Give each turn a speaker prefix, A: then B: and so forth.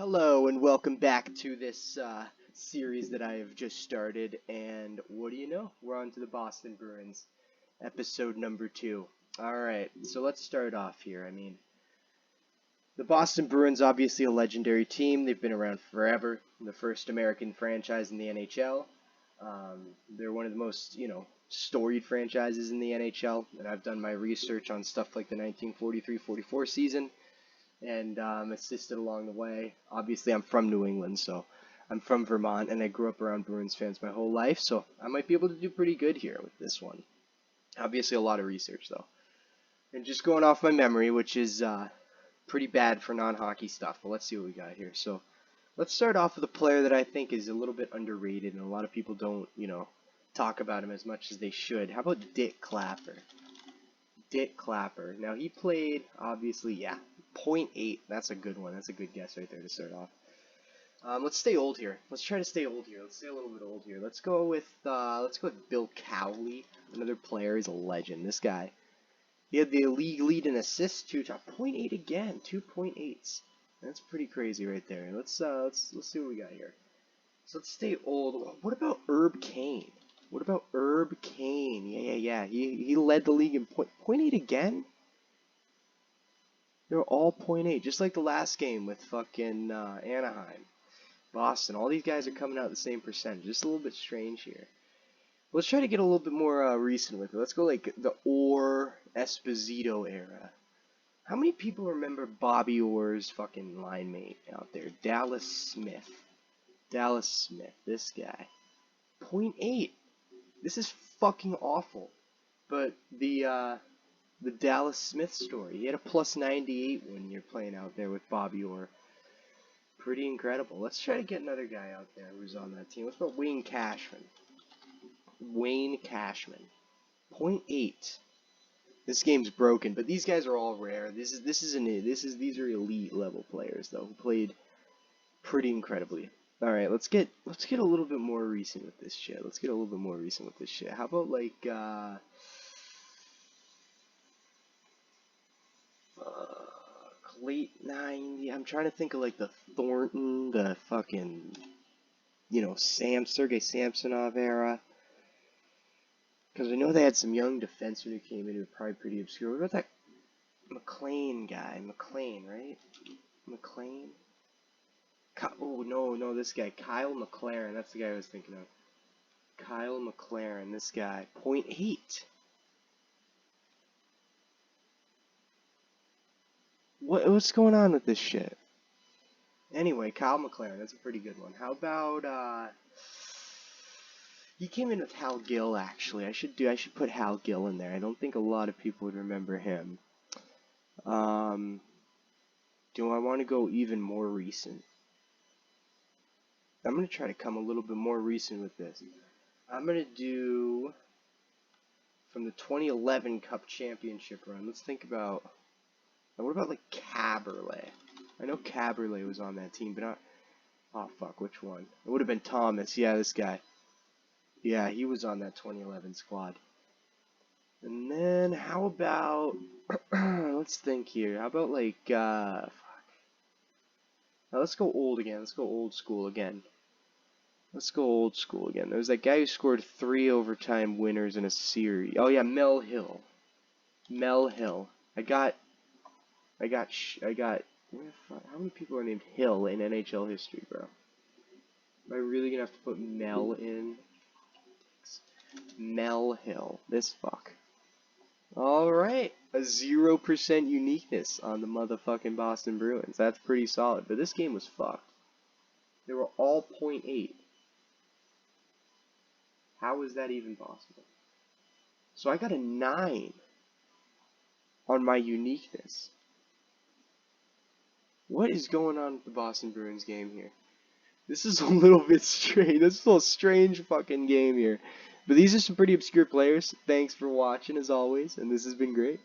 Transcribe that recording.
A: Hello and welcome back to this series that I have just started. And what do you know? We're on to the Boston Bruins, episode number 2. Alright, so let's start off here. The Boston Bruins, obviously a legendary team. They've been around forever. The first American franchise in the NHL. They're one of the most, storied franchises in the NHL. And I've done my research on stuff like the 1943-44 season. And assisted along the way. Obviously, I'm from New England, so I'm from Vermont, and I grew up around Bruins fans my whole life, so I might be able to do pretty good here with this one. Obviously, a lot of research, though. And just going off my memory, which is pretty bad for non-hockey stuff, but let's see what we got here. So let's start off with a player that I think is a little bit underrated, and a lot of people don't, talk about him as much as they should. How about Dick Clapper? Dick Clapper. Now, he played, obviously, 0.8. That's a good one. That's a good guess right there to start off. Let's stay old here. Let's try to stay old here. Let's stay a little bit old here. Let's go with Bill Cowley, another player. He's a legend. This guy. He had the league lead in assists, 0.8 again, 2.8s. That's pretty crazy right there. Let's see what we got here. So let's stay old. What about Herb Cain? What about Herb Cain? Yeah. He led the league in 0.8 again. They're all 0.8, just like the last game with fucking Anaheim, Boston. All these guys are coming out the same percentage. Just a little bit strange here. Let's try to get a little bit more recent with it. Let's go like the Orr Esposito era. How many people remember Bobby Orr's fucking line mate out there? Dallas Smith. Dallas Smith, this guy. 0.8. This is fucking awful. But the Dallas Smith story. He had a plus 98 one year playing out there with Bobby Orr. Pretty incredible. Let's try to get another guy out there who's on that team. Let's go Wayne Cashman. Wayne Cashman. 0.8. This game's broken, but these guys are all rare. These are elite level players though, who played pretty incredibly. Alright, let's get a little bit more recent with this shit. How about like late 90s. I'm trying to think of like the Thornton, the fucking, Sergei Samsonov era. Because I know they had some young defensemen who came in who were probably pretty obscure. What about that McLean guy? McLean, right? McLean? No, this guy. Kyle McLaren. That's the guy I was thinking of. Kyle McLaren, this guy. 0.8. What's going on with this shit? Anyway, Kyle McLaren, that's a pretty good one. How about he came in with Hal Gill actually. I should put Hal Gill in there. I don't think a lot of people would remember him. Do I want to go even more recent? I'm going to try to come a little bit more recent with this. I'm going to do from the 2011 Cup Championship run. Let's think about what about like Caberlet? I know Caberlet was on that team, but not. Oh fuck, which one? It would have been Thomas. Yeah, this guy. Yeah, he was on that 2011 squad. And then how about? Let's think here. How about like fuck. Now let's go old again. Let's go old school again. There was that guy who scored 3 overtime winners in a series. Oh yeah, Mel Hill. I got. How many people are named Hill in NHL history, bro? Am I really gonna have to put Mel in? Mel Hill. This fuck. Alright. A 0% uniqueness on the motherfucking Boston Bruins. That's pretty solid. But this game was fucked. They were all 0.8. How is that even possible? So I got a 9 on my uniqueness. What is going on with the Boston Bruins game here? This is a little bit strange. This is a strange fucking game here. But these are some pretty obscure players. Thanks for watching as always, and this has been great.